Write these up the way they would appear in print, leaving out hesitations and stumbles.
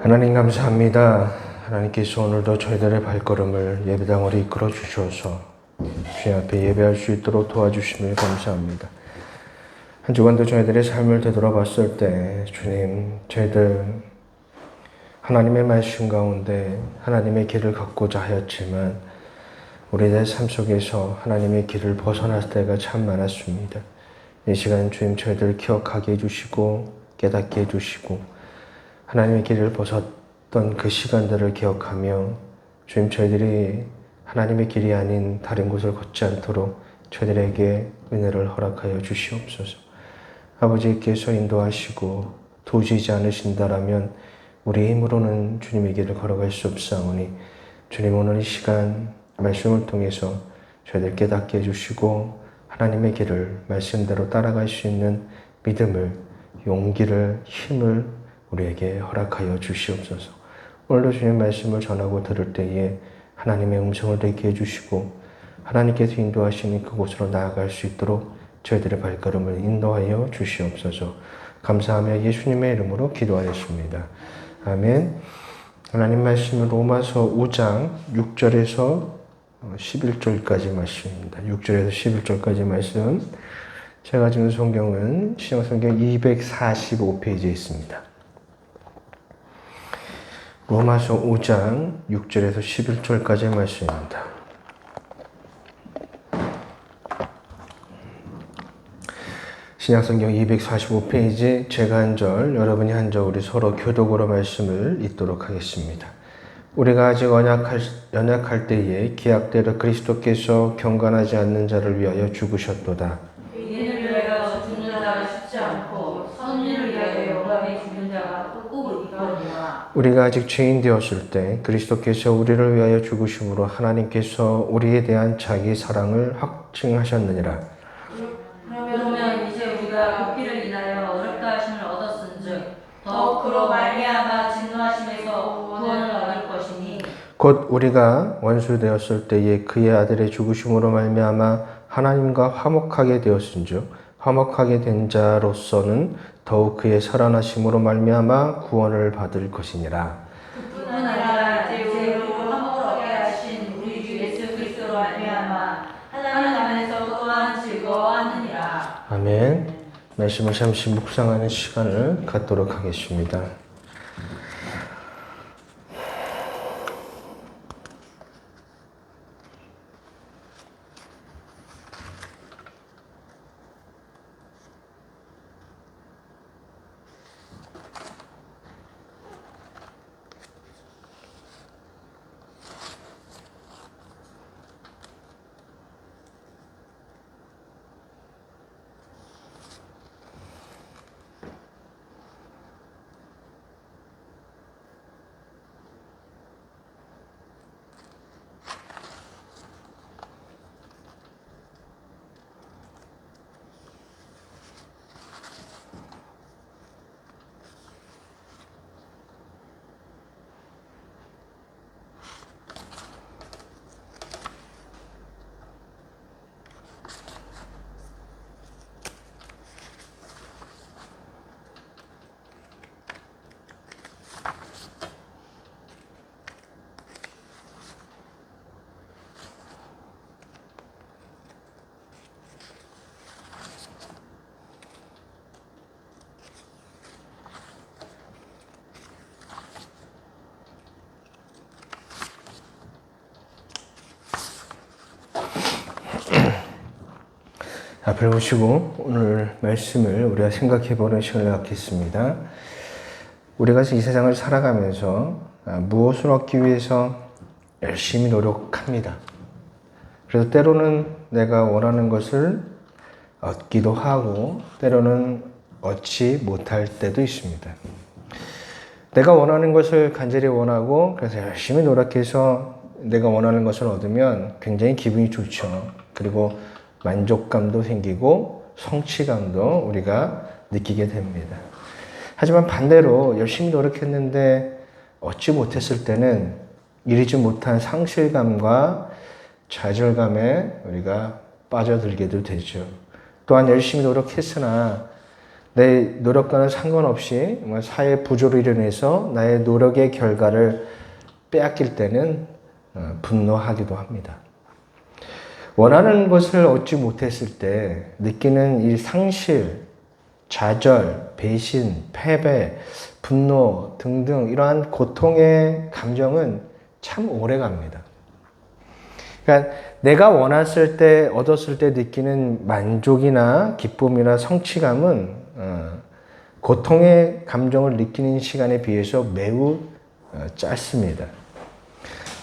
하나님 감사합니다. 하나님께서 오늘도 저희들의 발걸음을 예배당으로 이끌어 주셔서 주님 앞에 예배할 수 있도록 도와주심을 감사합니다. 한 주간도 저희들의 삶을 되돌아봤을 때 주님, 저희들 하나님의 말씀 가운데 하나님의 길을 걷고자 하였지만 우리의 삶 속에서 하나님의 길을 벗어날 때가 참 많았습니다. 이 시간 주님 저희들 기억하게 해주시고 깨닫게 해주시고 하나님의 길을 벗었던 그 시간들을 기억하며 주님 저희들이 하나님의 길이 아닌 다른 곳을 걷지 않도록 저희들에게 은혜를 허락하여 주시옵소서. 아버지께서 인도하시고 도우시지 않으신다라면 우리 힘으로는 주님의 길을 걸어갈 수 없사오니 주님 오늘 이 시간 말씀을 통해서 저희들 깨닫게 해주시고 하나님의 길을 말씀대로 따라갈 수 있는 믿음을, 용기를, 힘을 우리에게 허락하여 주시옵소서. 오늘도 주님 말씀을 전하고 들을 때에 하나님의 음성을 듣게 해주시고 하나님께서 인도하시는 그곳으로 나아갈 수 있도록 저희들의 발걸음을 인도하여 주시옵소서. 감사하며 예수님의 이름으로 기도하였습니다. 아멘. 하나님 말씀은 로마서 5장 6절에서 11절까지 말씀입니다. 6절에서 11절까지 말씀. 제가 지금 성경은 신약성경 245페이지에 있습니다. 로마서 5장 6절에서 11절까지의 말씀입니다. 신약성경 245페이지 제가 한 절, 여러분이 한 절, 우리 서로 교독으로 말씀을 읽도록 하겠습니다. 우리가 아직 연약할 때에 기약대로 그리스도께서 경건하지 않는 자를 위하여 죽으셨도다. 의인을 위하여 죽는 자가 쉽지 않고 선인을 위하여 영광에 죽는 자가 꼭 있거니와. 우리가 아직 죄인 되었을 때 그리스도께서 우리를 위하여 죽으심으로 하나님께서 우리에 대한 자기 사랑을 확증하셨느니라. 그러면 이제 우리가 그 피를 인하여 어렵다 하심을 얻었은즉 더욱 그로 말미암아 진노하심에서 구원을 얻을 것이니 곧 우리가 원수 되었을 때에 그의 아들의 죽으심으로 말미암아 하나님과 화목하게 되었은즉 화목하게 된 자로서는 더욱 그의 살아나심으로 말미암아 구원을 받을 것이니라. 그뿐 아니라 이제 우리로 화목을 얻게 하신 우리 주 예수 그리스도로 말미암아 하나님 안에서 또한 즐거워하느니라. 아멘. 말씀을 잠시 묵상하는 시간을 갖도록 하겠습니다. 앞을 보시고 오늘 말씀을 우리가 생각해보는 시간을 갖겠습니다. 우리가 이 세상을 살아가면서 무엇을 얻기 위해서 열심히 노력합니다. 그래서 때로는 내가 원하는 것을 얻기도 하고 때로는 얻지 못할 때도 있습니다. 내가 원하는 것을 간절히 원하고 그래서 열심히 노력해서 내가 원하는 것을 얻으면 굉장히 기분이 좋죠. 그리고 만족감도 생기고 성취감도 우리가 느끼게 됩니다. 하지만 반대로 열심히 노력했는데 얻지 못했을 때는 이루지 못한 상실감과 좌절감에 우리가 빠져들게도 되죠. 또한 열심히 노력했으나 내 노력과는 상관없이 사회 부조로 인해서 나의 노력의 결과를 빼앗길 때는 분노하기도 합니다. 원하는 것을 얻지 못했을 때 느끼는 이 상실, 좌절, 배신, 패배, 분노 등등 이러한 고통의 감정은 참 오래 갑니다. 그러니까 내가 원했을 때, 얻었을 때 느끼는 만족이나 기쁨이나 성취감은 고통의 감정을 느끼는 시간에 비해서 매우 짧습니다.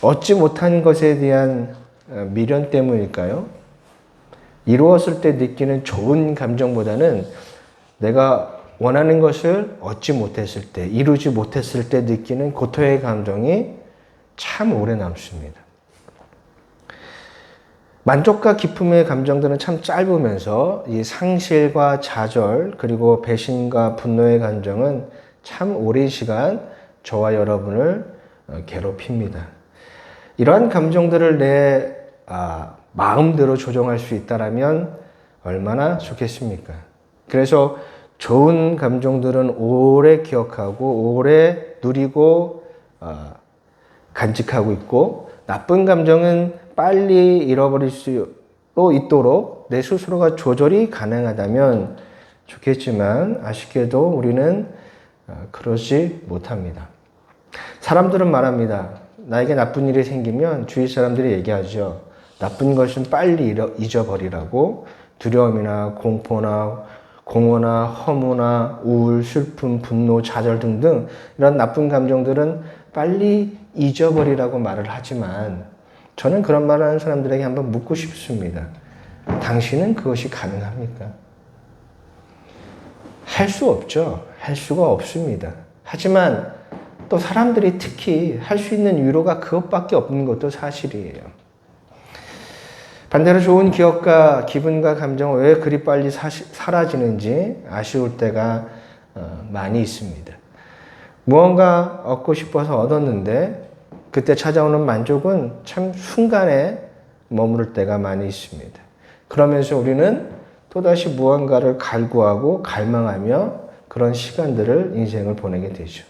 얻지 못한 것에 대한 미련 때문일까요? 이루었을 때 느끼는 좋은 감정보다는 내가 원하는 것을 얻지 못했을 때, 이루지 못했을 때 느끼는 고통의 감정이 참 오래 남습니다. 만족과 기쁨의 감정들은 참 짧으면서 이 상실과 좌절 그리고 배신과 분노의 감정은 참 오랜 시간 저와 여러분을 괴롭힙니다. 이러한 감정들을 내 마음대로 조정할 수 있다면 얼마나 좋겠습니까? 그래서 좋은 감정들은 오래 기억하고 오래 누리고 간직하고 있고, 나쁜 감정은 빨리 잃어버릴 수 있도록 내 스스로가 조절이 가능하다면 좋겠지만 아쉽게도 우리는 그러지 못합니다. 사람들은 말합니다. 나에게 나쁜 일이 생기면 주위 사람들이 얘기하죠. 나쁜 것은 빨리 잊어버리라고. 두려움이나 공포나 공허나 허무나 우울, 슬픔, 분노, 좌절 등등 이런 나쁜 감정들은 빨리 잊어버리라고 말을 하지만 저는 그런 말을 하는 사람들에게 한번 묻고 싶습니다. 당신은 그것이 가능합니까? 할 수 없죠. 할 수가 없습니다. 하지만 또 사람들이 특히 할 수 있는 위로가 그것밖에 없는 것도 사실이에요. 반대로 좋은 기억과 기분과 감정은 왜 그리 빨리 사라지는지 아쉬울 때가 많이 있습니다. 무언가 얻고 싶어서 얻었는데 그때 찾아오는 만족은 참 순간에 머무를 때가 많이 있습니다. 그러면서 우리는 또다시 무언가를 갈구하고 갈망하며 그런 시간들을 인생을 보내게 되죠.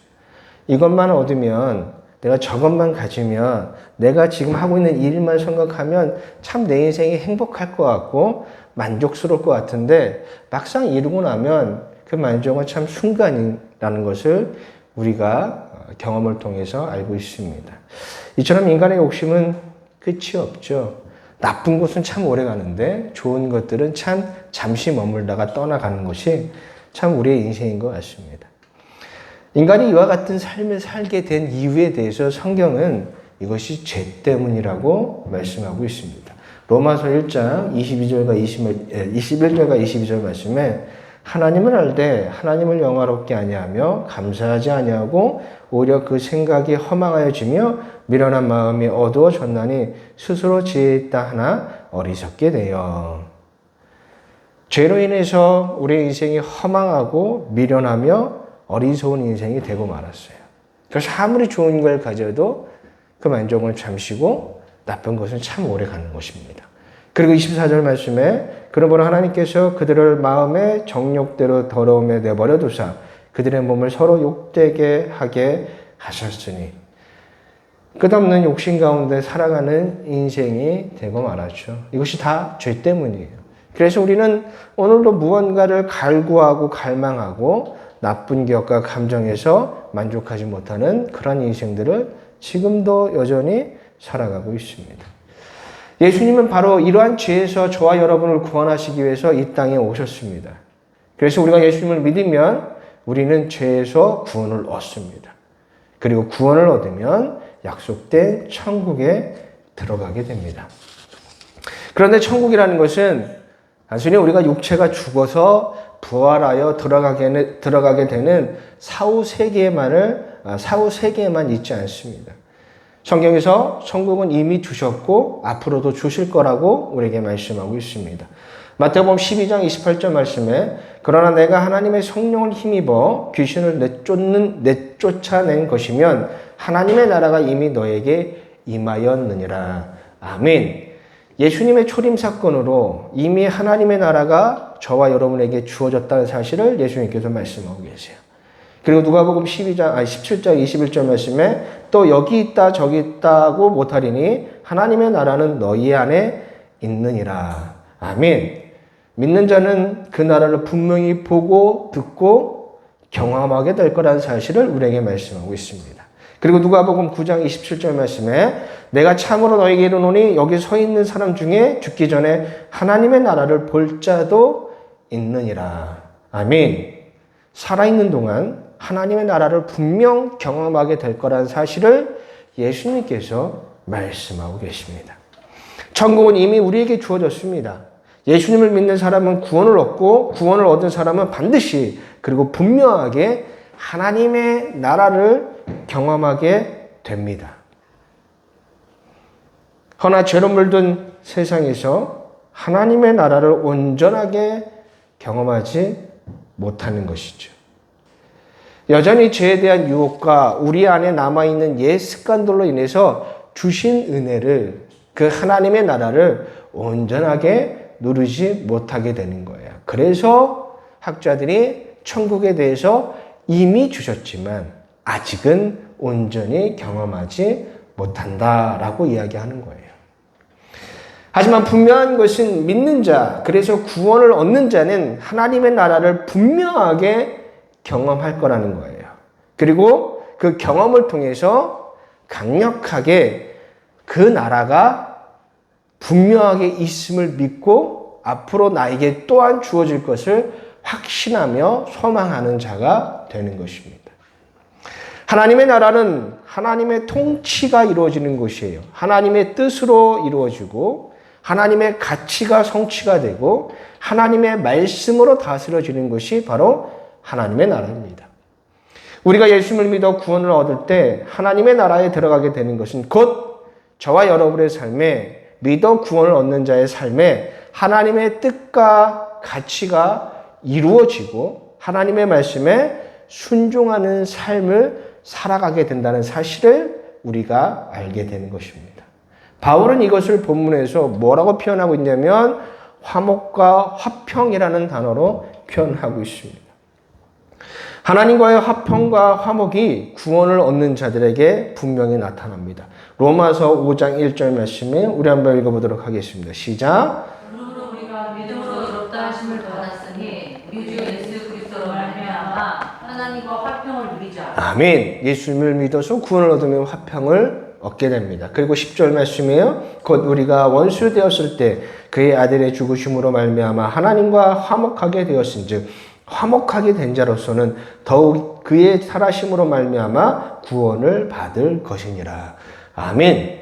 이것만 얻으면, 내가 저것만 가지면, 내가 지금 하고 있는 일만 생각하면 참 내 인생이 행복할 것 같고 만족스러울 것 같은데 막상 이루고 나면 그 만족은 참 순간이라는 것을 우리가 경험을 통해서 알고 있습니다. 이처럼 인간의 욕심은 끝이 없죠. 나쁜 것은 참 오래 가는데 좋은 것들은 참 잠시 머물다가 떠나가는 것이 참 우리의 인생인 것 같습니다. 인간이 이와 같은 삶을 살게 된 이유에 대해서 성경은 이것이 죄 때문이라고 말씀하고 있습니다. 로마서 1장 21절과 22절 말씀에 하나님을 알되 하나님을 영화롭게 아니하며 감사하지 아니하고 오히려 그 생각이 허망하여지며 미련한 마음이 어두워졌나니 스스로 지혜 있다 하나 어리석게 되어. 죄로 인해서 우리의 인생이 허망하고 미련하며 어리석은 인생이 되고 말았어요. 그래서 아무리 좋은 걸 가져도 그 만족은 잠시고 나쁜 것은 참 오래 가는 것입니다. 그리고 24절 말씀에 그러므로 하나님께서 그들을 마음의 정욕대로 더러움에 내버려 두사 그들의 몸을 서로 욕되게 하게 하셨으니, 끝없는 욕심 가운데 살아가는 인생이 되고 말았죠. 이것이 다 죄 때문이에요. 그래서 우리는 오늘도 무언가를 갈구하고 갈망하고 나쁜 기억과 감정에서 만족하지 못하는 그런 인생들을 지금도 여전히 살아가고 있습니다. 예수님은 바로 이러한 죄에서 저와 여러분을 구원하시기 위해서 이 땅에 오셨습니다. 그래서 우리가 예수님을 믿으면 우리는 죄에서 구원을 얻습니다. 그리고 구원을 얻으면 약속된 천국에 들어가게 됩니다. 그런데 천국이라는 것은 단순히 우리가 육체가 죽어서 부활하여 들어가게 되는 사후 세계에만 있지 않습니다. 성경에서 천국은 이미 주셨고 앞으로도 주실 거라고 우리에게 말씀하고 있습니다. 마태복음 12장 28절 말씀에 그러나 내가 하나님의 성령을 힘입어 귀신을 내쫓아낸 것이면 하나님의 나라가 이미 너에게 임하였느니라. 아멘. 예수님의 초림 사건으로 이미 하나님의 나라가 저와 여러분에게 주어졌다는 사실을 예수님께서 말씀하고 계세요. 그리고 누가복음 17장 21절 말씀에 또 여기 있다 저기 있다고 못하리니 하나님의 나라는 너희 안에 있느니라. 아멘. 믿는 자는 그 나라를 분명히 보고 듣고 경험하게 될 거라는 사실을 우리에게 말씀하고 있습니다. 그리고 누가복음 9장 27절 말씀에 내가 참으로 너에게 이르노니 여기 서 있는 사람 중에 죽기 전에 하나님의 나라를 볼 자도 있느니라. 아멘. 살아있는 동안 하나님의 나라를 분명 경험하게 될 거라는 사실을 예수님께서 말씀하고 계십니다. 천국은 이미 우리에게 주어졌습니다. 예수님을 믿는 사람은 구원을 얻고 구원을 얻은 사람은 반드시 그리고 분명하게 하나님의 나라를 경험하게 됩니다. 허나 죄로 물든 세상에서 하나님의 나라를 온전하게 경험하지 못하는 것이죠. 여전히 죄에 대한 유혹과 우리 안에 남아있는 옛 습관들로 인해서 주신 은혜를 그 하나님의 나라를 온전하게 누리지 못하게 되는 거예요. 그래서 학자들이 천국에 대해서 이미 주셨지만 아직은 온전히 경험하지 못한다라고 이야기하는 거예요. 하지만 분명한 것은 믿는 자, 그래서 구원을 얻는 자는 하나님의 나라를 분명하게 경험할 거라는 거예요. 그리고 그 경험을 통해서 강력하게 그 나라가 분명하게 있음을 믿고 앞으로 나에게 또한 주어질 것을 확신하며 소망하는 자가 되는 것입니다. 하나님의 나라는 하나님의 통치가 이루어지는 곳이에요. 하나님의 뜻으로 이루어지고 하나님의 가치가 성취가 되고 하나님의 말씀으로 다스려지는 것이 바로 하나님의 나라입니다. 우리가 예수님을 믿어 구원을 얻을 때 하나님의 나라에 들어가게 되는 것은 곧 저와 여러분의 삶에 믿어 구원을 얻는 자의 삶에 하나님의 뜻과 가치가 이루어지고 하나님의 말씀에 순종하는 삶을 살아가게 된다는 사실을 우리가 알게 되는 것입니다. 바울은 이것을 본문에서 뭐라고 표현하고 있냐면 화목과 화평이라는 단어로 표현하고 있습니다. 하나님과의 화평과 화목이 구원을 얻는 자들에게 분명히 나타납니다. 로마서 5장 1절 말씀에 우리 한번 읽어보도록 하겠습니다. 시작. 그러므로 우리가 믿음으로 의롭다 하심을 받았으니 우리 주 예수 그리스도로 말미암아 하나님과 화평을 누리자. 아멘. 예수님을 믿어서 구원을 얻으면 화평을 얻게 됩니다. 그리고 10절 말씀이에요. 곧 우리가 원수 되었을 때 그의 아들의 죽으심으로 말미암아 하나님과 화목하게 되었은즉 화목하게 된 자로서는 더욱 그의 살아심으로 말미암아 구원을 받을 것이니라. 아멘.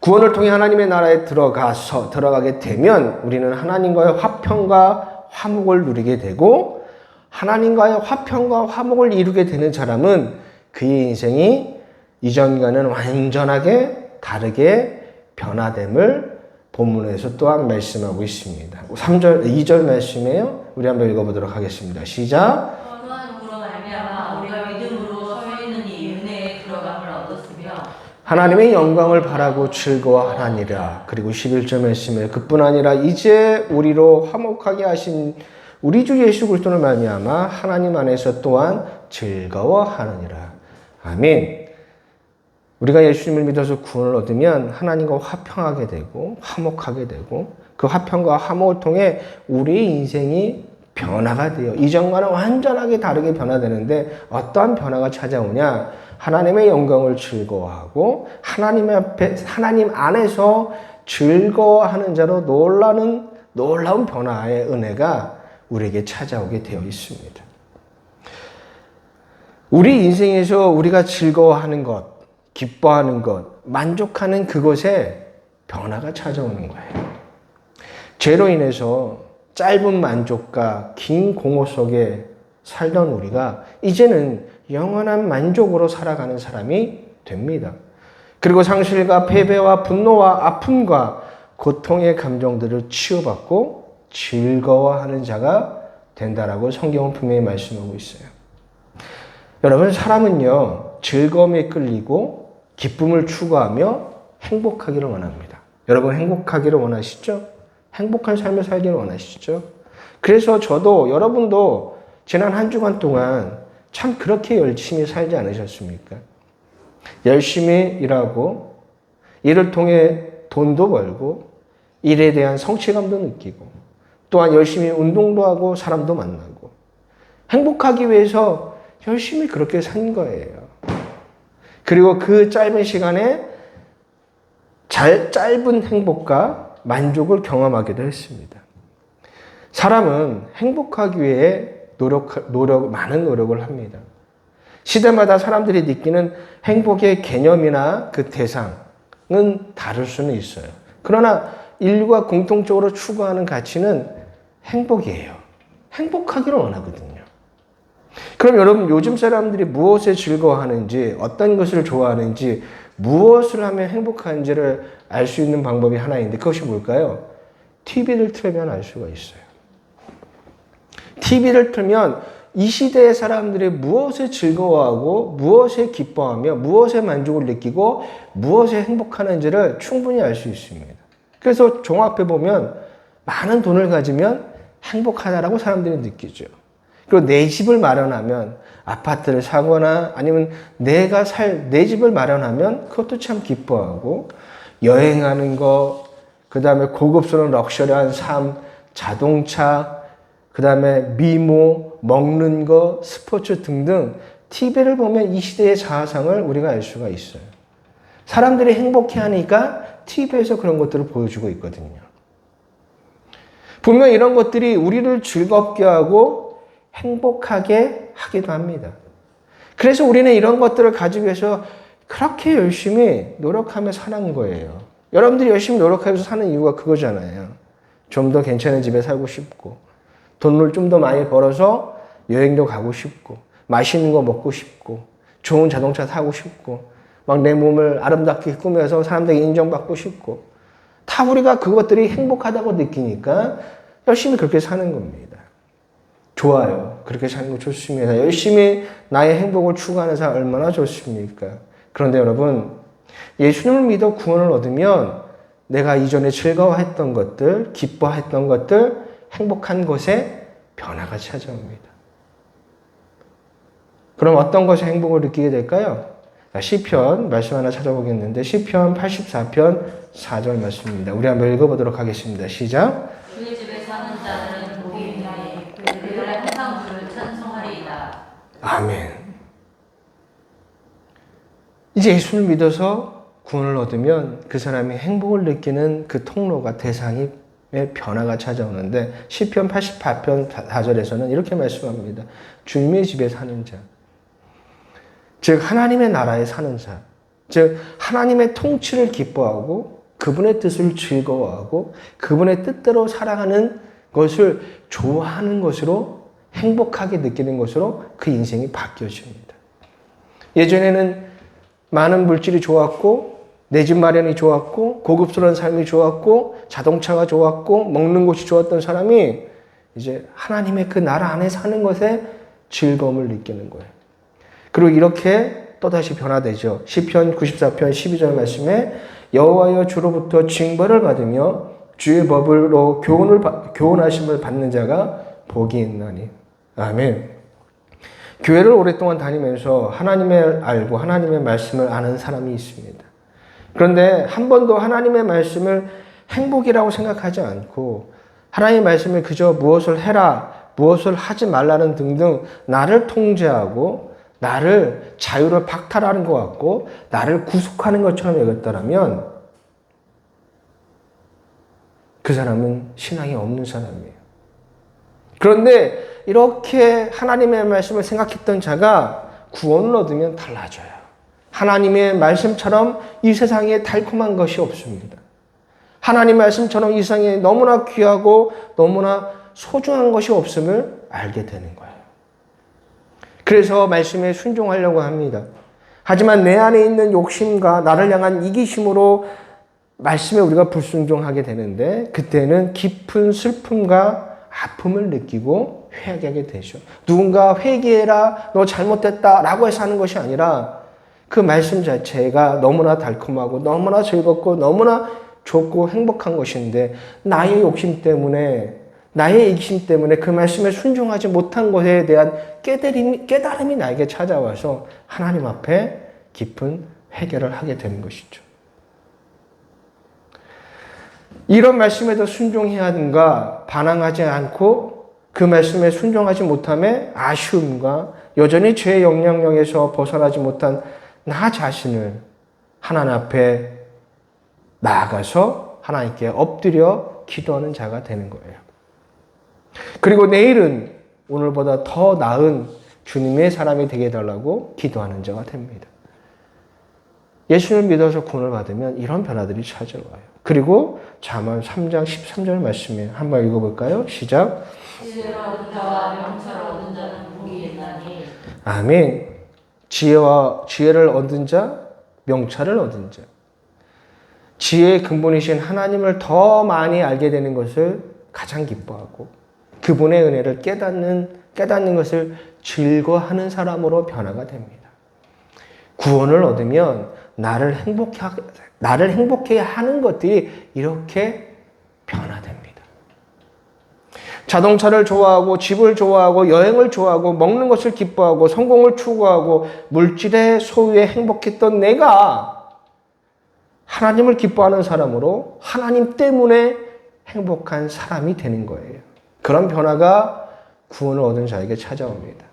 구원을 통해 하나님의 나라에 들어가게 되면 우리는 하나님과의 화평과 화목을 누리게 되고 하나님과의 화평과 화목을 이루게 되는 사람은 그의 인생이 이전과는 완전하게 다르게 변화됨을 본문에서 또한 말씀하고 있습니다. 2절 말씀이에요. 우리 한번 읽어보도록 하겠습니다. 시작. 또한 말미암아 우리가 믿음으로 서 있는 이 은혜에 들어감을 얻었으며 하나님의 영광을 바라고 즐거워하니라. 그리고 11절 말씀에 그뿐 아니라 이제 우리로 화목하게 하신 우리 주 예수 그리스도를 말미암아 하나님 안에서 또한 즐거워하느니라. 아멘. 우리가 예수님을 믿어서 구원을 얻으면 하나님과 화평하게 되고 화목하게 되고 그 화평과 화목을 통해 우리의 인생이 변화가 돼요. 이전과는 완전하게 다르게 변화되는데 어떠한 변화가 찾아오냐? 하나님의 영광을 즐거워하고 하나님 안에서 즐거워하는 자로 놀라운 변화의 은혜가 우리에게 찾아오게 되어 있습니다. 우리 인생에서 우리가 즐거워하는 것, 기뻐하는 것, 만족하는 그것에 변화가 찾아오는 거예요. 죄로 인해서 짧은 만족과 긴 공허 속에 살던 우리가 이제는 영원한 만족으로 살아가는 사람이 됩니다. 그리고 상실과 패배와 분노와 아픔과 고통의 감정들을 치유받고 즐거워하는 자가 된다라고 성경은 분명히 말씀하고 있어요. 여러분, 사람은요, 즐거움에 끌리고 기쁨을 추구하며 행복하기를 원합니다. 여러분 행복하기를 원하시죠? 행복한 삶을 살기를 원하시죠? 그래서 저도 여러분도 지난 한 주간 동안 참 그렇게 열심히 살지 않으셨습니까? 열심히 일하고 일을 통해 돈도 벌고 일에 대한 성취감도 느끼고 또한 열심히 운동도 하고 사람도 만나고 행복하기 위해서 열심히 그렇게 산 거예요. 그리고 그 짧은 시간에 짧은 행복과 만족을 경험하기도 했습니다. 사람은 행복하기 위해 많은 노력을 합니다. 시대마다 사람들이 느끼는 행복의 개념이나 그 대상은 다를 수는 있어요. 그러나 인류가 공통적으로 추구하는 가치는 행복이에요. 행복하기를 원하거든요. 그럼 여러분 요즘 사람들이 무엇에 즐거워하는지 어떤 것을 좋아하는지 무엇을 하면 행복한지를 알 수 있는 방법이 하나 있는데 그것이 뭘까요? TV를 틀면 알 수가 있어요. TV를 틀면 이 시대의 사람들이 무엇에 즐거워하고 무엇에 기뻐하며 무엇에 만족을 느끼고 무엇에 행복하는지를 충분히 알 수 있습니다. 그래서 종합해 보면 많은 돈을 가지면 행복하다라고 사람들이 느끼죠. 그리고 내 집을 마련하면 아파트를 사거나 아니면 내가 내 집을 마련하면 그것도 참 기뻐하고 여행하는 거, 그 다음에 고급스러운 럭셔리한 삶, 자동차, 그 다음에 미모, 먹는 거, 스포츠 등등 TV를 보면 이 시대의 자아상을 우리가 알 수가 있어요. 사람들이 행복해하니까 TV에서 그런 것들을 보여주고 있거든요. 분명 이런 것들이 우리를 즐겁게 하고 행복하게 하기도 합니다. 그래서 우리는 이런 것들을 가지기 위해서 그렇게 열심히 노력하며 사는 거예요. 여러분들이 열심히 노력하면서 사는 이유가 그거잖아요. 좀 더 괜찮은 집에 살고 싶고 돈을 좀 더 많이 벌어서 여행도 가고 싶고 맛있는 거 먹고 싶고 좋은 자동차 타고 싶고 막 내 몸을 아름답게 꾸며서 사람들에게 인정받고 싶고 다 우리가 그것들이 행복하다고 느끼니까 열심히 그렇게 사는 겁니다. 좋아요. 그렇게 사는 거 좋습니다. 열심히 나의 행복을 추구하는 사람 얼마나 좋습니까? 그런데 여러분 예수님을 믿어 구원을 얻으면 내가 이전에 즐거워했던 것들, 기뻐했던 것들, 행복한 것에 변화가 찾아옵니다. 그럼 어떤 것에 행복을 느끼게 될까요? 시편 말씀 하나 찾아보겠는데 시편 84편 4절 말씀입니다. 우리 한번 읽어보도록 하겠습니다. 시작. 주의 집에 사는 자들은 복이 있나니 그들은 항상 주를 찬송하리이다. 아멘. 이제 예수를 믿어서 구원을 얻으면 그 사람이 행복을 느끼는 그 통로가 대상의 변화가 찾아오는데 시편 88편 4절에서는 이렇게 말씀합니다. 주님의 집에 사는 자, 즉 하나님의 나라에 사는 자, 즉 하나님의 통치를 기뻐하고 그분의 뜻을 즐거워하고 그분의 뜻대로 살아가는 것을 좋아하는 것으로 행복하게 느끼는 것으로 그 인생이 바뀌어집니다. 예전에는 많은 물질이 좋았고 내 집 마련이 좋았고 고급스러운 삶이 좋았고 자동차가 좋았고 먹는 것이 좋았던 사람이 이제 하나님의 그 나라 안에 사는 것에 즐거움을 느끼는 거예요. 그리고 이렇게 또다시 변화되죠. 시편 94편 12절 말씀에 여호와여 주로부터 징벌을 받으며 주의 법으로 교훈하심을 받는 자가 복이 있나니. 아멘. 교회를 오랫동안 다니면서 하나님을 알고 하나님의 말씀을 아는 사람이 있습니다. 그런데 한 번도 하나님의 말씀을 행복이라고 생각하지 않고 하나님의 말씀을 그저 무엇을 해라, 무엇을 하지 말라는 등등 나를 통제하고 나를 자유를 박탈하는 것 같고 나를 구속하는 것처럼 여겼다면 그 사람은 신앙이 없는 사람이에요. 그런데 이렇게 하나님의 말씀을 생각했던 자가 구원을 얻으면 달라져요. 하나님의 말씀처럼 이 세상에 달콤한 것이 없습니다. 하나님의 말씀처럼 이 세상에 너무나 귀하고 너무나 소중한 것이 없음을 알게 되는 거예요. 그래서 말씀에 순종하려고 합니다. 하지만 내 안에 있는 욕심과 나를 향한 이기심으로 말씀에 우리가 불순종하게 되는데 그때는 깊은 슬픔과 아픔을 느끼고 회개하게 되죠. 누군가 회개해라, 너 잘못됐다 라고 해서 하는 것이 아니라 그 말씀 자체가 너무나 달콤하고 너무나 즐겁고 너무나 좋고 행복한 것인데 나의 욕심 때문에 나의 이기심 때문에 그 말씀에 순종하지 못한 것에 대한 깨달음이 나에게 찾아와서 하나님 앞에 깊은 해결을 하게 되는 것이죠. 이런 말씀에도 순종해야 하는가 반항하지 않고 그 말씀에 순종하지 못함에 아쉬움과 여전히 죄의 영향력에서 벗어나지 못한 나 자신을 하나님 앞에 나아가서 하나님께 엎드려 기도하는 자가 되는 거예요. 그리고 내일은 오늘보다 더 나은 주님의 사람이 되게 해달라고 기도하는 자가 됩니다. 예수를 믿어서 구원을 받으면 이런 변화들이 찾아와요. 그리고 잠언 3장 13절 말씀에 한번 읽어볼까요? 시작. 지혜를 얻은 자와 명철을 얻은 자는 복이 있나니. 아멘. 지혜를 얻은 자, 명철을 얻은 자. 지혜의 근본이신 하나님을 더 많이 알게 되는 것을 가장 기뻐하고 그분의 은혜를 깨닫는 것을 즐거워하는 사람으로 변화가 됩니다. 구원을 얻으면 나를 행복하게 하는 것들이 이렇게 변화됩니다. 자동차를 좋아하고 집을 좋아하고 여행을 좋아하고 먹는 것을 기뻐하고 성공을 추구하고 물질의 소유에 행복했던 내가 하나님을 기뻐하는 사람으로 하나님 때문에 행복한 사람이 되는 거예요. 그런 변화가 구원을 얻은 자에게 찾아옵니다.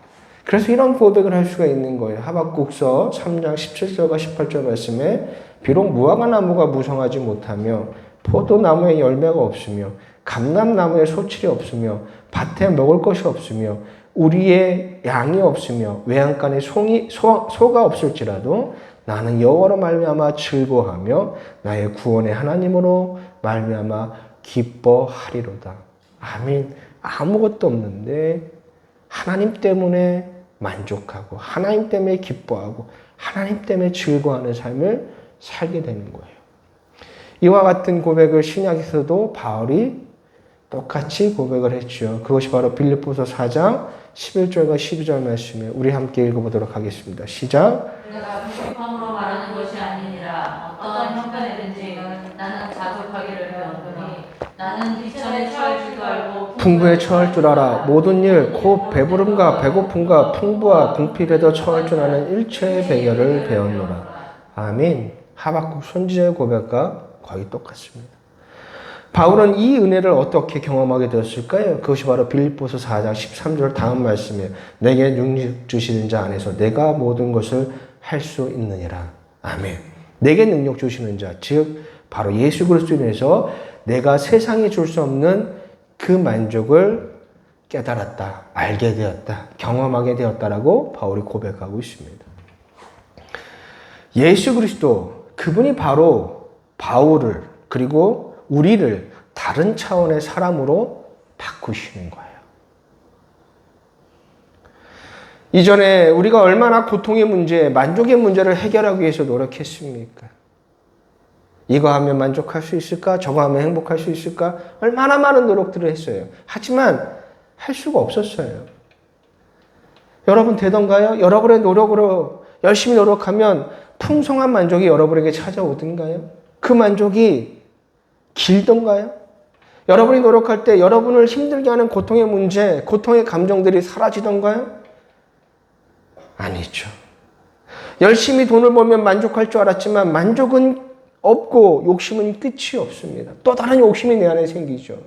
그래서 이런 고백을 할 수가 있는 거예요. 하박국서 3장 17절과 18절 말씀에 비록 무화과나무가 무성하지 못하며 포도나무에 열매가 없으며 감람나무에 소출이 없으며 밭에 먹을 것이 없으며 우리의 양이 없으며 외양간에 소가 없을지라도 나는 여호와로 말미암아 즐거워하며 나의 구원의 하나님으로 말미암아 기뻐하리로다. 아멘. 아무것도 없는데 하나님 때문에 만족하고 하나님 때문에 기뻐하고 하나님 때문에 즐거워하는 삶을 살게 되는 거예요. 이와 같은 고백을 신약에서도 바울이 똑같이 고백을 했죠. 그것이 바로 빌립보서 4장 11절과 12절 말씀에 우리 함께 읽어보도록 하겠습니다. 시작. 내가 비겁함으로 말하는 것이 아니니라. 어떤 형편이든지 나는 자족하기를 배웠더니 나는 비천에 처할 줄도 알고 풍부에 처할 줄 알아. 모든 일, 곧 배부름과 배고픔과 풍부와 궁핍에도 처할 줄 아는 일체의 배결을 배웠노라. 아멘. 하박국 선지자의 고백과 거의 똑같습니다. 바울은 이 은혜를 어떻게 경험하게 되었을까요? 그것이 바로 빌립보서 4장 13절 다음 말씀에 내게 능력 주시는 자 안에서 내가 모든 것을 할 수 있느니라. 아멘. 내게 능력 주시는 자, 즉 바로 예수 그리스도로 인해서 내가 세상에 줄 수 없는 그 만족을 깨달았다, 알게 되었다, 경험하게 되었다라고 바울이 고백하고 있습니다. 예수 그리스도, 그분이 바로 바울을 그리고 우리를 다른 차원의 사람으로 바꾸시는 거예요. 이전에 우리가 얼마나 고통의 문제, 만족의 문제를 해결하기 위해서 노력했습니까? 이거 하면 만족할 수 있을까? 저거 하면 행복할 수 있을까? 얼마나 많은 노력들을 했어요. 하지만 할 수가 없었어요. 여러분 되던가요? 여러분의 노력으로 열심히 노력하면 풍성한 만족이 여러분에게 찾아오던가요? 그 만족이 길던가요? 여러분이 노력할 때 여러분을 힘들게 하는 고통의 문제, 고통의 감정들이 사라지던가요? 아니죠. 열심히 돈을 벌면 만족할 줄 알았지만 만족은 없고 욕심은 끝이 없습니다. 또 다른 욕심이 내 안에 생기죠.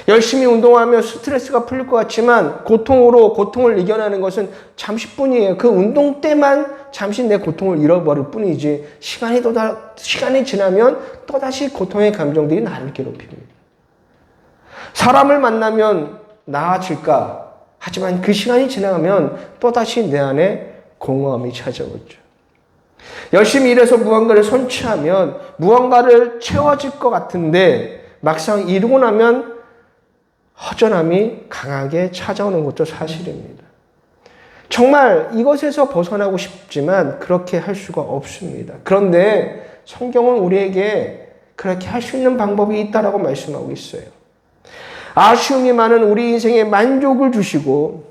열심히 운동하면 스트레스가 풀릴 것 같지만 고통을 이겨내는 것은 잠시뿐이에요. 그 운동 때만 잠시 내 고통을 잃어버릴 뿐이지 시간이 지나면 또다시 고통의 감정들이 나를 괴롭힙니다. 사람을 만나면 나아질까? 하지만 그 시간이 지나가면 또다시 내 안에 공허함이 찾아오죠. 열심히 일해서 무언가를 성취하면 무언가를 채워질 것 같은데 막상 이루고 나면 허전함이 강하게 찾아오는 것도 사실입니다. 정말 이것에서 벗어나고 싶지만 그렇게 할 수가 없습니다. 그런데 성경은 우리에게 그렇게 할 수 있는 방법이 있다라고 말씀하고 있어요. 아쉬움이 많은 우리 인생에 만족을 주시고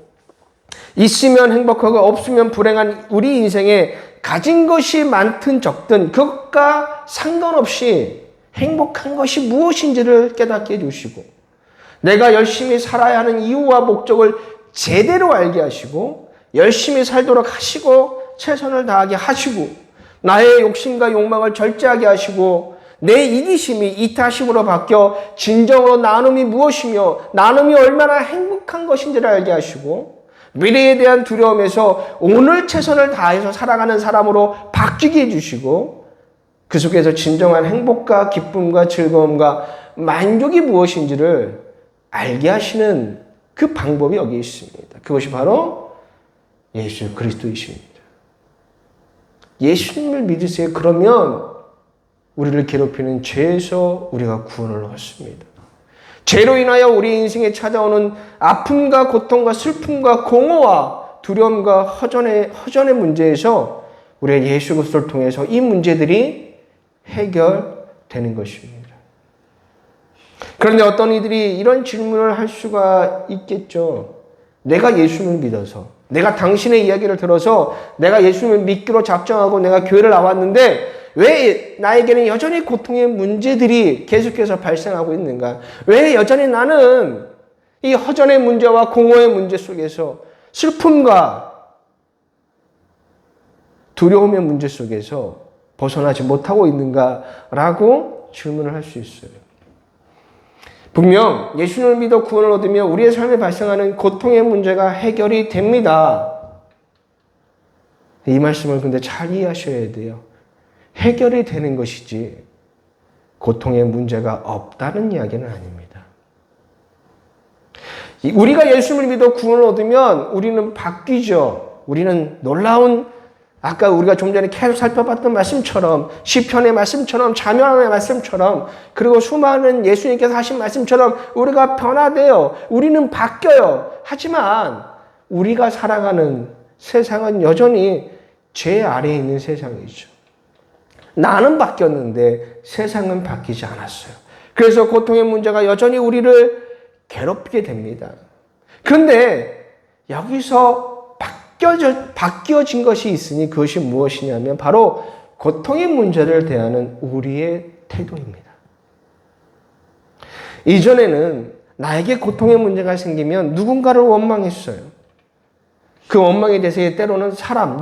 있으면 행복하고 없으면 불행한 우리 인생에 가진 것이 많든 적든 그것과 상관없이 행복한 것이 무엇인지를 깨닫게 해주시고 내가 열심히 살아야 하는 이유와 목적을 제대로 알게 하시고 열심히 살도록 하시고 최선을 다하게 하시고 나의 욕심과 욕망을 절제하게 하시고 내 이기심이 이타심으로 바뀌어 진정으로 나눔이 무엇이며 나눔이 얼마나 행복한 것인지를 알게 하시고 미래에 대한 두려움에서 오늘 최선을 다해서 살아가는 사람으로 바뀌게 해주시고 그 속에서 진정한 행복과 기쁨과 즐거움과 만족이 무엇인지를 알게 하시는 그 방법이 여기 있습니다. 그것이 바로 예수 그리스도이십니다. 예수님을 믿으세요. 그러면 우리를 괴롭히는 죄에서 우리가 구원을 얻습니다. 죄로 인하여 우리 인생에 찾아오는 아픔과 고통과 슬픔과 공허와 두려움과 허전의 문제에서 우리가 예수 그리스도를 통해서 이 문제들이 해결되는 것입니다. 그런데 어떤 이들이 이런 질문을 할 수가 있겠죠. 내가 예수님을 믿어서, 내가 당신의 이야기를 들어서 내가 예수님을 믿기로 작정하고 내가 교회를 나왔는데 왜 나에게는 여전히 고통의 문제들이 계속해서 발생하고 있는가? 왜 여전히 나는 이 허전의 문제와 공허의 문제 속에서 슬픔과 두려움의 문제 속에서 벗어나지 못하고 있는가라고 질문을 할 수 있어요. 분명 예수님을 믿어 구원을 얻으며 우리의 삶에 발생하는 고통의 문제가 해결이 됩니다. 이 말씀을 근데 잘 이해하셔야 돼요. 해결이 되는 것이지 고통의 문제가 없다는 이야기는 아닙니다. 우리가 예수님을 믿어 구원을 얻으면 우리는 바뀌죠. 우리는 놀라운 아까 우리가 좀 전에 계속 살펴봤던 말씀처럼 시편의 말씀처럼 자명의 말씀처럼 그리고 수많은 예수님께서 하신 말씀처럼 우리가 변화돼요. 우리는 바뀌어요. 하지만 우리가 살아가는 세상은 여전히 죄 아래에 있는 세상이죠. 나는 바뀌었는데 세상은 바뀌지 않았어요. 그래서 고통의 문제가 여전히 우리를 괴롭히게 됩니다. 그런데 여기서 바뀌어진 것이 있으니 그것이 무엇이냐면 바로 고통의 문제를 대하는 우리의 태도입니다. 이전에는 나에게 고통의 문제가 생기면 누군가를 원망했어요. 그 원망에 대해서 때로는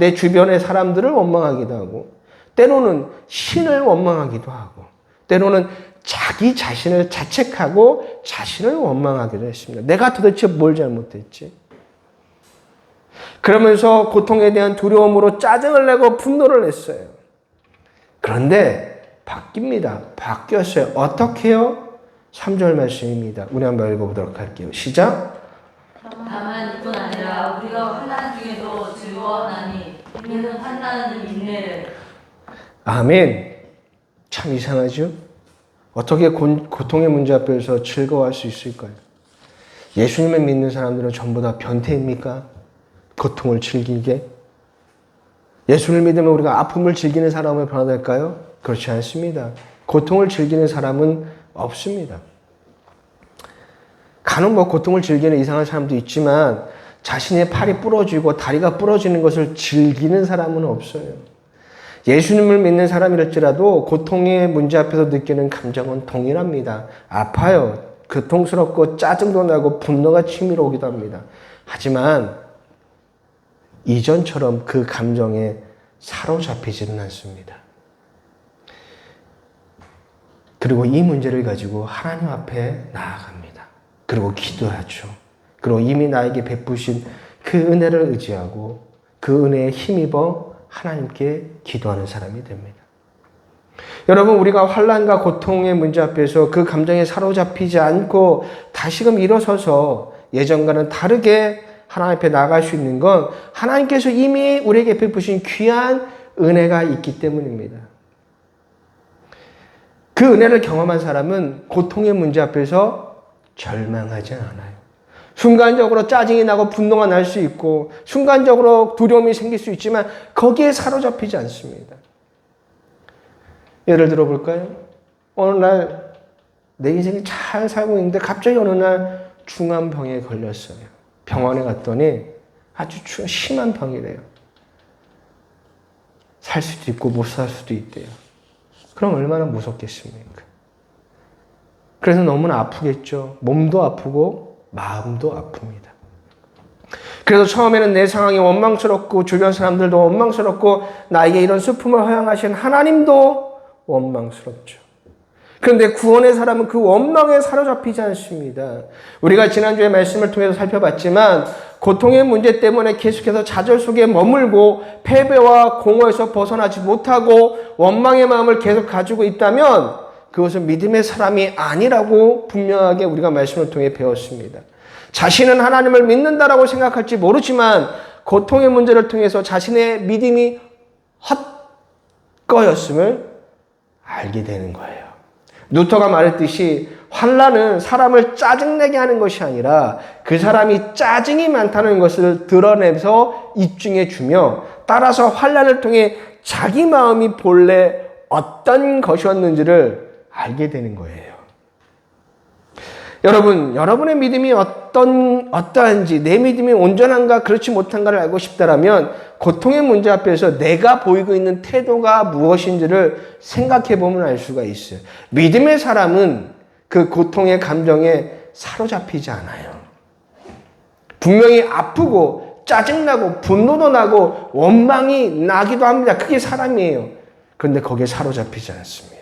내 주변의 사람들을 원망하기도 하고 때로는 신을 원망하기도 하고 때로는 자기 자신을 자책하고 자신을 원망하기도 했습니다. 내가 도대체 뭘 잘못했지? 그러면서 고통에 대한 두려움으로 짜증을 내고 분노를 냈어요. 그런데 바뀝니다. 바뀌었어요. 어떻게 해요? 3절 말씀입니다. 우리 한번 읽어보도록 할게요. 시작. 다만 이뿐 아니라 우리가 환난 중에도 즐거워하나니 이는 환난은 인내를. 아멘. 참 이상하죠? 어떻게 고통의 문제 앞에서 즐거워할 수 있을까요? 예수님을 믿는 사람들은 전부 다 변태입니까? 고통을 즐기게? 예수를 믿으면 우리가 아픔을 즐기는 사람을 변화될까요? 그렇지 않습니다. 고통을 즐기는 사람은 없습니다. 간혹 고통을 즐기는 이상한 사람도 있지만 자신의 팔이 부러지고 다리가 부러지는 것을 즐기는 사람은 없어요. 예수님을 믿는 사람일지라도 고통의 문제 앞에서 느끼는 감정은 동일합니다. 아파요. 고통스럽고 짜증도 나고 분노가 치밀어 오기도 합니다. 하지만 이전처럼 그 감정에 사로잡히지는 않습니다. 그리고 이 문제를 가지고 하나님 앞에 나아갑니다. 그리고 기도하죠. 그리고 이미 나에게 베푸신 그 은혜를 의지하고 그 은혜에 힘입어 하나님께 기도하는 사람이 됩니다. 여러분, 우리가 환난과 고통의 문제 앞에서 그 감정에 사로잡히지 않고 다시금 일어서서 예전과는 다르게 하나님 앞에 나아갈 수 있는 건 하나님께서 이미 우리에게 베푸신 귀한 은혜가 있기 때문입니다. 그 은혜를 경험한 사람은 고통의 문제 앞에서 절망하지 않아요. 순간적으로 짜증이 나고 분노가 날 수 있고 순간적으로 두려움이 생길 수 있지만 거기에 사로잡히지 않습니다. 예를 들어 볼까요? 어느 날 내 인생이 잘 살고 있는데 갑자기 어느 날 중한 병에 걸렸어요. 병원에 갔더니 아주 심한 병이래요. 살 수도 있고 못 살 수도 있대요. 그럼 얼마나 무섭겠습니까? 그래서 너무나 아프겠죠. 몸도 아프고 마음도 아픕니다. 그래서 처음에는 내 상황이 원망스럽고 주변 사람들도 원망스럽고 나에게 이런 슬픔을 허용하신 하나님도 원망스럽죠. 그런데 구원의 사람은 그 원망에 사로잡히지 않습니다. 우리가 지난주에 말씀을 통해서 살펴봤지만 고통의 문제 때문에 계속해서 좌절 속에 머물고 패배와 공허에서 벗어나지 못하고 원망의 마음을 계속 가지고 있다면 그것은 믿음의 사람이 아니라고 분명하게 우리가 말씀을 통해 배웠습니다. 자신은 하나님을 믿는다라고 생각할지 모르지만 고통의 문제를 통해서 자신의 믿음이 헛거였음을 알게 되는 거예요. 루터가 말했듯이 환난은 사람을 짜증내게 하는 것이 아니라 그 사람이 짜증이 많다는 것을 드러내서 입증해 주며 따라서 환난을 통해 자기 마음이 본래 어떤 것이었는지를 알게 되는 거예요. 여러분, 여러분의 믿음이 어떠한지, 내 믿음이 온전한가 그렇지 못한가를 알고 싶다라면 고통의 문제 앞에서 내가 보이고 있는 태도가 무엇인지를 생각해 보면 알 수가 있어요. 믿음의 사람은 그 고통의 감정에 사로잡히지 않아요. 분명히 아프고 짜증나고 분노도 나고 원망이 나기도 합니다. 그게 사람이에요. 그런데 거기에 사로잡히지 않습니다.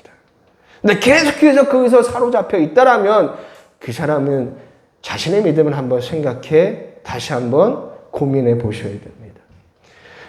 근데 계속해서 거기서 사로잡혀 있다라면 그 사람은 자신의 믿음을 한번 생각해 다시 한번 고민해 보셔야 됩니다.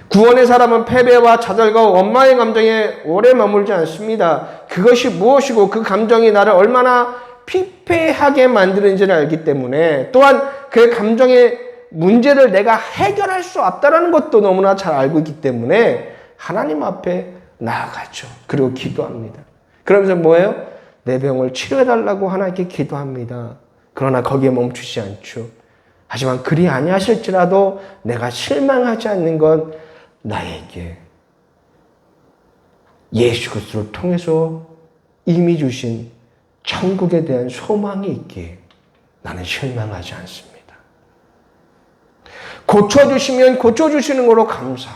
구원의 사람은 패배와 좌절과 원망의 감정에 오래 머물지 않습니다. 그것이 무엇이고 그 감정이 나를 얼마나 피폐하게 만드는지를 알기 때문에 또한 그 감정의 문제를 내가 해결할 수 없다는 것도 너무나 잘 알고 있기 때문에 하나님 앞에 나아가죠. 그리고 기도합니다. 그러면서 뭐예요? 내 병을 치료해달라고 하나님께 기도합니다. 그러나 거기에 멈추지 않죠. 하지만 그리 아니하실지라도 내가 실망하지 않는 건 나에게 예수 그리스도를 통해서 이미 주신 천국에 대한 소망이 있기에 나는 실망하지 않습니다. 고쳐주시면 고쳐주시는 거로 감사.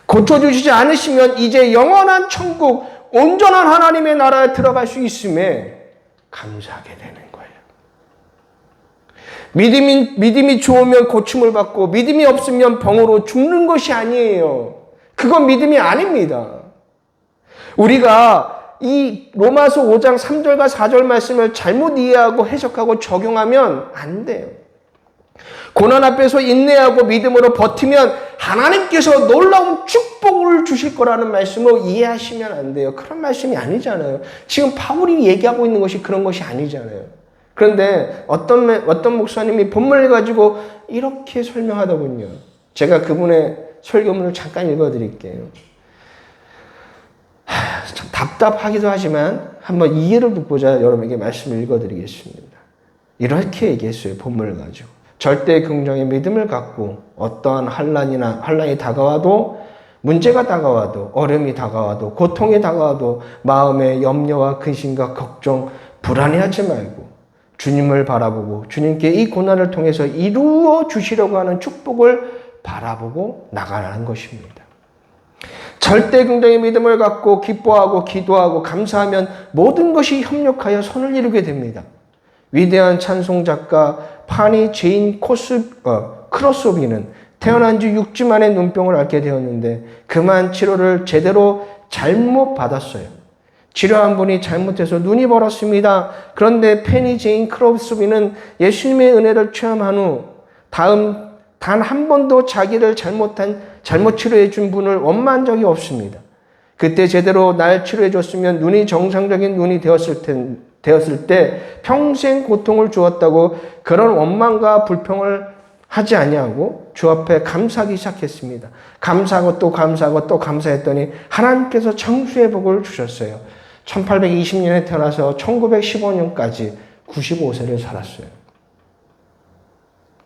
고쳐주시지 않으시면 이제 영원한 천국, 온전한 하나님의 나라에 들어갈 수 있음에 감사하게 되는 거예요. 믿음이 좋으면 고침을 받고 믿음이 없으면 병으로 죽는 것이 아니에요. 그건 믿음이 아닙니다. 우리가 이 로마서 5장 3절과 4절 말씀을 잘못 이해하고 해석하고 적용하면 안 돼요. 고난 앞에서 인내하고 믿음으로 버티면 하나님께서 놀라운 축복을 주실 거라는 말씀으로 이해하시면 안 돼요. 그런 말씀이 아니잖아요. 지금 바울이 얘기하고 있는 것이 그런 것이 아니잖아요. 그런데 어떤 목사님이 본문을 가지고 이렇게 설명하더군요. 제가 그분의 설교문을 잠깐 읽어드릴게요. 참 답답하기도 하지만 한번 이해를 돕고자 여러분에게 말씀을 읽어드리겠습니다. 이렇게 얘기했어요. 본문을 가지고. 절대 긍정의 믿음을 갖고 어떠한 환난이 다가와도 문제가 다가와도 어려움이 다가와도 고통이 다가와도 마음의 염려와 근심과 걱정 불안해하지 말고 주님을 바라보고 주님께 이 고난을 통해서 이루어 주시려고 하는 축복을 바라보고 나가라는 것입니다. 절대 긍정의 믿음을 갖고 기뻐하고 기도하고 감사하면 모든 것이 협력하여 선을 이루게 됩니다. 위대한 찬송 작가 파니 제인 크로스비는 태어난 지 6주 만에 눈병을 앓게 되었는데 그만 치료를 제대로 잘못 받았어요. 치료한 분이 잘못해서 눈이 멀었습니다. 그런데 페니 제인 크로스비는 예수님의 은혜를 체험한 후 다음 단 한 번도 자기를 잘못 치료해 준 분을 원망한 적이 없습니다. 그때 제대로 날 치료해 줬으면 눈이 정상적인 눈이 되었을 때 평생 고통을 주었다고 그런 원망과 불평을 하지 아니하고 주 앞에 감사하기 시작했습니다. 감사하고 또 감사하고 또 감사했더니 하나님께서 청수의 복을 주셨어요. 1820년에 태어나서 1915년까지 95세를 살았어요.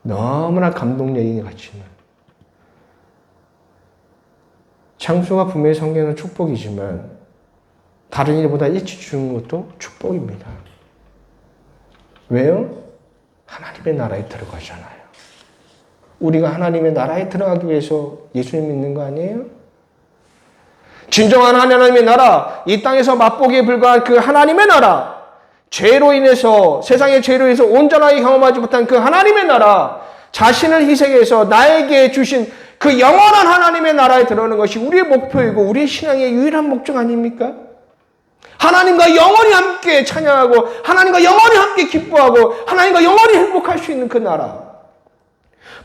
너무나 감동적인 것 같지만 창수가 분명히 성경은 축복이지만 다른 일보다 일찍 죽는 것도 축복입니다. 왜요? 하나님의 나라에 들어가잖아요. 우리가 하나님의 나라에 들어가기 위해서 예수님 믿는 거 아니에요? 진정한 하나님의 나라, 이 땅에서 맛보기에 불과한 그 하나님의 나라, 죄로 인해서, 세상의 죄로 인해서 온전하게 경험하지 못한 그 하나님의 나라, 자신을 희생해서 나에게 주신 그 영원한 하나님의 나라에 들어오는 것이 우리의 목표이고 우리의 신앙의 유일한 목적 아닙니까? 하나님과 영원히 함께 찬양하고 하나님과 영원히 함께 기뻐하고 하나님과 영원히 행복할 수 있는 그 나라.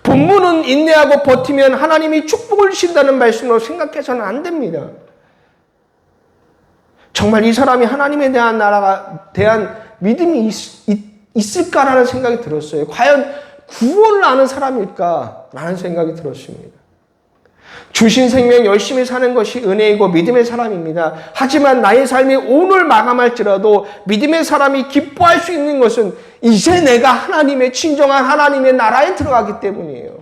본문은 인내하고 버티면 하나님이 축복을 주신다는 말씀으로 생각해서는 안 됩니다. 정말 이 사람이 하나님에 대한 대한 믿음이 있을까라는 생각이 들었어요. 과연 구원을 아는 사람일까라는 생각이 들었습니다. 주신 생명 열심히 사는 것이 은혜이고 믿음의 사람입니다. 하지만 나의 삶이 오늘 마감할지라도 믿음의 사람이 기뻐할 수 있는 것은 이제 내가 하나님의 진정한 하나님의 나라에 들어가기 때문이에요.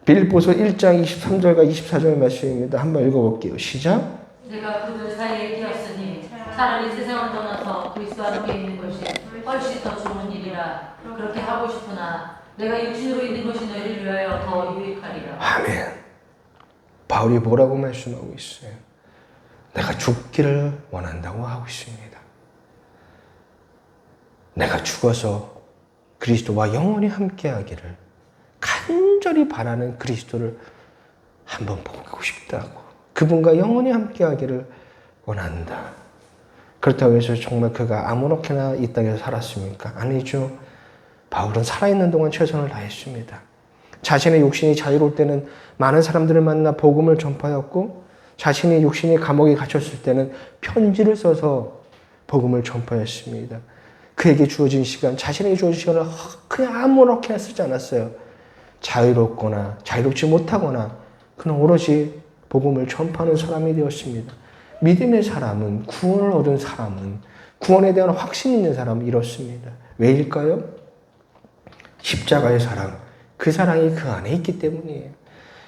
빌립보서 1장 23절과 24절 말씀입니다. 한번 읽어볼게요. 시작. 내가 그들 사이에 끼었으니 차라리 세상을 떠나서 그리스도와 함께 있는 것이 훨씬 더 좋은 일이라. 그렇게 하고 싶으나 내가 육신으로 있는 것이 너희를 위하여 더 유익하리라. 아멘. 바울이 뭐라고 말씀하고 있어요? 내가 죽기를 원한다고 하고 있습니다. 내가 죽어서 그리스도와 영원히 함께하기를 간절히 바라는 그리스도를 한번 보고 싶다고. 그분과 영원히 함께하기를 원한다. 그렇다고 해서 정말 그가 아무렇게나 이 땅에서 살았습니까? 아니죠. 바울은 살아있는 동안 최선을 다했습니다. 자신의 육신이 자유로울 때는 많은 사람들을 만나 복음을 전파했고, 자신의 육신이 감옥에 갇혔을 때는 편지를 써서 복음을 전파했습니다. 그에게 주어진 시간, 자신에게 주어진 시간을 그냥 아무렇게나 쓰지 않았어요. 자유롭거나 자유롭지 못하거나 그는 오롯이 복음을 전파하는 사람이 되었습니다. 믿음의 사람은, 구원을 얻은 사람은, 구원에 대한 확신이 있는 사람은 이렇습니다. 왜일까요? 십자가의 사랑, 그 사랑이 그 안에 있기 때문이에요.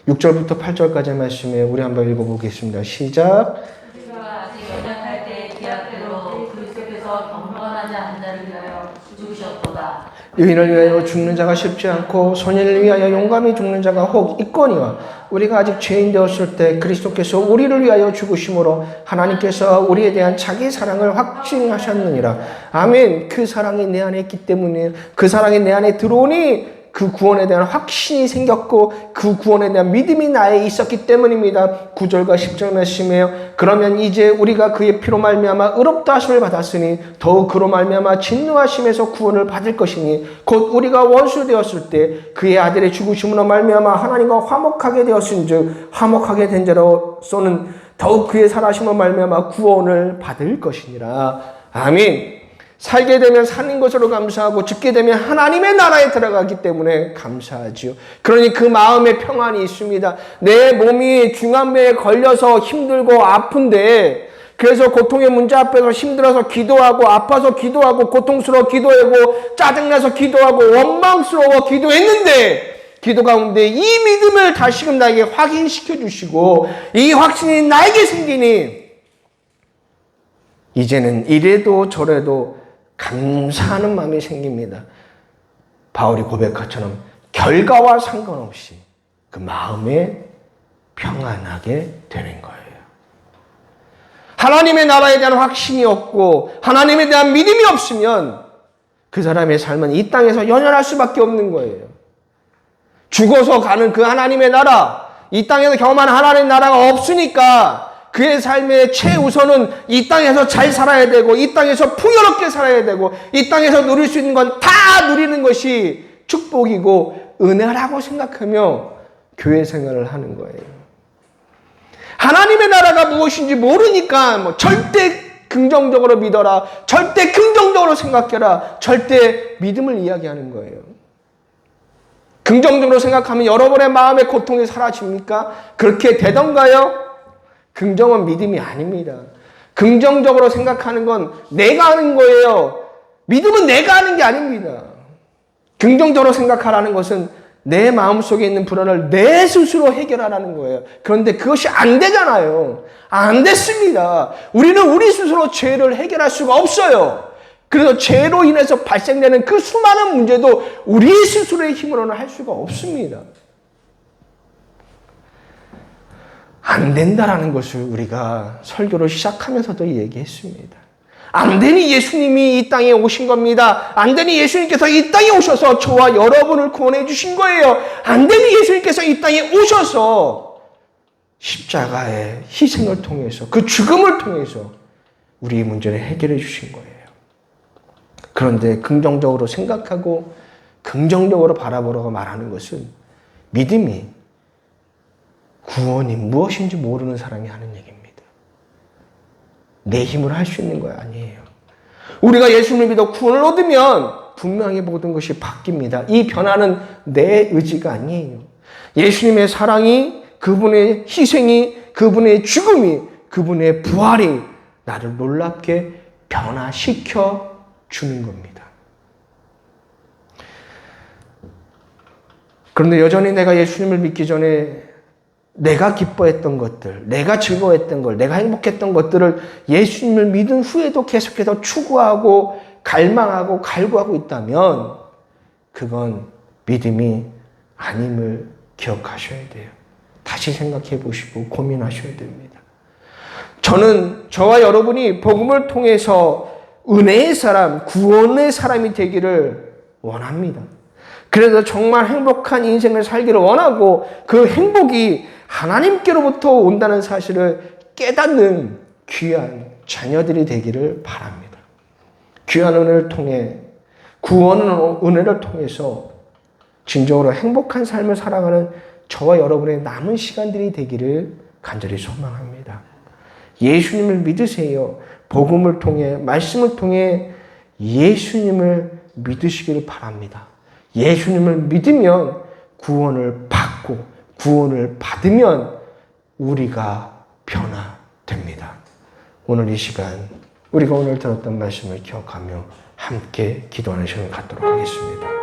6절부터 8절까지의 말씀에 우리 한번 읽어보겠습니다. 시작. 우리가 아직 연약할 때 기약대로 그리스도께서 경건하지 않은 자를 위하여 죽으셨도다. 의인을 위하여 죽는 자가 쉽지 않고 선인을 위하여 용감히 죽는 자가 혹 있거니와 우리가 아직 죄인 되었을 때 그리스도께서 우리를 위하여 죽으심으로 하나님께서 우리에 대한 자기 사랑을 확증하셨느니라. 아멘. 그 사랑이 내 안에 있기 때문에, 그 사랑이 내 안에 들어오니 그 구원에 대한 확신이 생겼고 그 구원에 대한 믿음이 나에 있었기 때문입니다. 9절과 10절 말씀이에요. 그러면 이제 우리가 그의 피로 말미암아 의롭다 하심을 받았으니 더욱 그로 말미암아 진노하심에서 구원을 받을 것이니 곧 우리가 원수 되었을 때 그의 아들의 죽으심으로 말미암아 하나님과 화목하게 되었은즉 화목하게 된 자로서는 더욱 그의 살아심으로 말미암아 구원을 받을 것이니라. 아멘. 살게 되면 사는 것으로 감사하고 죽게 되면 하나님의 나라에 들어가기 때문에 감사하지요. 그러니 그 마음에 평안이 있습니다. 내 몸이 중환부에 걸려서 힘들고 아픈데, 그래서 고통의 문제 앞에서 힘들어서 기도하고 아파서 기도하고 고통스러워 기도하고 짜증나서 기도하고 원망스러워 기도했는데, 기도 가운데 이 믿음을 다시금 나에게 확인시켜 주시고 이 확신이 나에게 생기니 이제는 이래도 저래도 감사하는 마음이 생깁니다. 바울이 고백한 것처럼 결과와 상관없이 그 마음에 평안하게 되는 거예요. 하나님의 나라에 대한 확신이 없고 하나님에 대한 믿음이 없으면 그 사람의 삶은 이 땅에서 연연할 수밖에 없는 거예요. 죽어서 가는 그 하나님의 나라, 이 땅에서 경험하는 하나님의 나라가 없으니까 그의 삶의 최우선은 이 땅에서 잘 살아야 되고 이 땅에서 풍요롭게 살아야 되고 이 땅에서 누릴 수 있는 건 다 누리는 것이 축복이고 은혜라고 생각하며 교회 생활을 하는 거예요. 하나님의 나라가 무엇인지 모르니까 절대 긍정적으로 믿어라, 절대 긍정적으로 생각해라, 절대 믿음을 이야기하는 거예요. 긍정적으로 생각하면 여러분의 마음의 고통이 사라집니까? 그렇게 되던가요? 긍정은 믿음이 아닙니다. 긍정적으로 생각하는 건 내가 하는 거예요. 믿음은 내가 하는 게 아닙니다. 긍정적으로 생각하라는 것은 내 마음속에 있는 불안을 내 스스로 해결하라는 거예요. 그런데 그것이 안 되잖아요. 안 됐습니다. 우리는 우리 스스로 죄를 해결할 수가 없어요. 그래서 죄로 인해서 발생되는 그 수많은 문제도 우리 스스로의 힘으로는 할 수가 없습니다. 안 된다라는 것을 우리가 설교를 시작하면서도 얘기했습니다. 안 되니 예수님이 이 땅에 오신 겁니다. 안 되니 예수님께서 이 땅에 오셔서 저와 여러분을 구원해 주신 거예요. 안 되니 예수님께서 이 땅에 오셔서 십자가의 희생을 통해서 그 죽음을 통해서 우리의 문제를 해결해 주신 거예요. 그런데 긍정적으로 생각하고 긍정적으로 바라보라고 말하는 것은 믿음이 구원이 무엇인지 모르는 사람이 하는 얘기입니다. 내 힘으로 할 수 있는 거 아니에요. 우리가 예수님을 믿어 구원을 얻으면 분명히 모든 것이 바뀝니다. 이 변화는 내 의지가 아니에요. 예수님의 사랑이, 그분의 희생이, 그분의 죽음이, 그분의 부활이 나를 놀랍게 변화시켜 주는 겁니다. 그런데 여전히 내가 예수님을 믿기 전에 내가 기뻐했던 것들, 내가 즐거워했던 걸, 내가 행복했던 것들을 예수님을 믿은 후에도 계속해서 추구하고 갈망하고 갈구하고 있다면 그건 믿음이 아님을 기억하셔야 돼요. 다시 생각해 보시고 고민하셔야 됩니다. 저는 저와 여러분이 복음을 통해서 은혜의 사람, 구원의 사람이 되기를 원합니다. 그래서 정말 행복한 인생을 살기를 원하고 그 행복이 하나님께로부터 온다는 사실을 깨닫는 귀한 자녀들이 되기를 바랍니다. 귀한 은혜를 통해, 구원은 은혜를 통해서 진정으로 행복한 삶을 살아가는 저와 여러분의 남은 시간들이 되기를 간절히 소망합니다. 예수님을 믿으세요. 복음을 통해, 말씀을 통해 예수님을 믿으시기를 바랍니다. 예수님을 믿으면 구원을 받고 구원을 받으면 우리가 변화됩니다. 오늘 이 시간 우리가 오늘 들었던 말씀을 기억하며 함께 기도하는 시간을 갖도록 하겠습니다.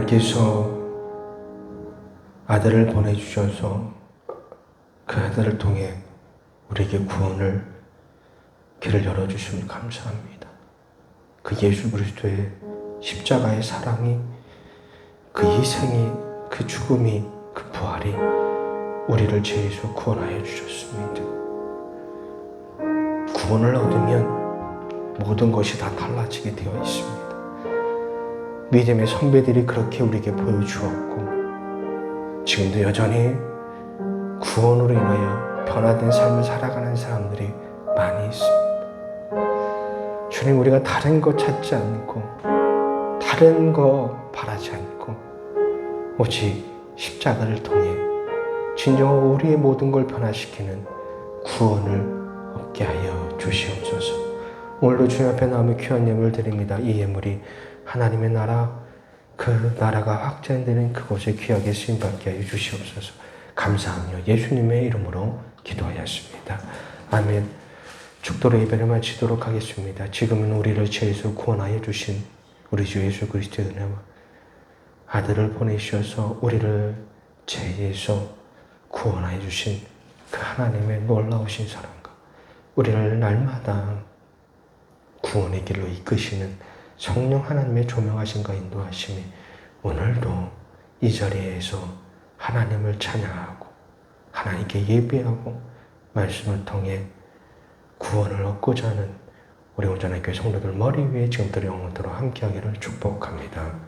하나님께서 아들을 보내주셔서 그 아들을 통해 우리에게 구원을 길을 열어주심을 감사합니다. 그 예수 그리스도의 십자가의 사랑이, 그 희생이, 그 죽음이, 그 부활이 우리를 죄에서 구원하여 주셨습니다. 구원을 얻으면 모든 것이 다 달라지게 되어 있습니다. 믿음의 선배들이 그렇게 우리에게 보여주었고 지금도 여전히 구원으로 인하여 변화된 삶을 살아가는 사람들이 많이 있습니다. 주님, 우리가 다른 거 찾지 않고 다른 거 바라지 않고 오직 십자가를 통해 진정으로 우리의 모든 걸 변화시키는 구원을 얻게 하여 주시옵소서. 오늘도 주님 앞에 나오며 귀한 예물을 드립니다. 이 예물이 하나님의 나라, 그 나라가 확장되는 그곳에 귀하게 쓰임받게 하여 주시옵소서. 감사하며 예수님의 이름으로 기도하였습니다. 아멘. 축도로 예배를 마치도록 하겠습니다. 지금은 우리를 죄에서 구원하여 주신 우리 주 예수 그리스도의 은혜와 아들을 보내주셔서 우리를 죄에서 구원하여 주신 그 하나님의 놀라우신 사랑과 우리를 날마다 구원의 길로 이끄시는 성령 하나님의 조명하심과 인도하심이 오늘도 이 자리에서 하나님을 찬양하고 하나님께 예배하고 말씀을 통해 구원을 얻고자 하는 우리 온전한 교회 성도들 머리 위에 지금부터 영원토록 함께하기를 축복합니다.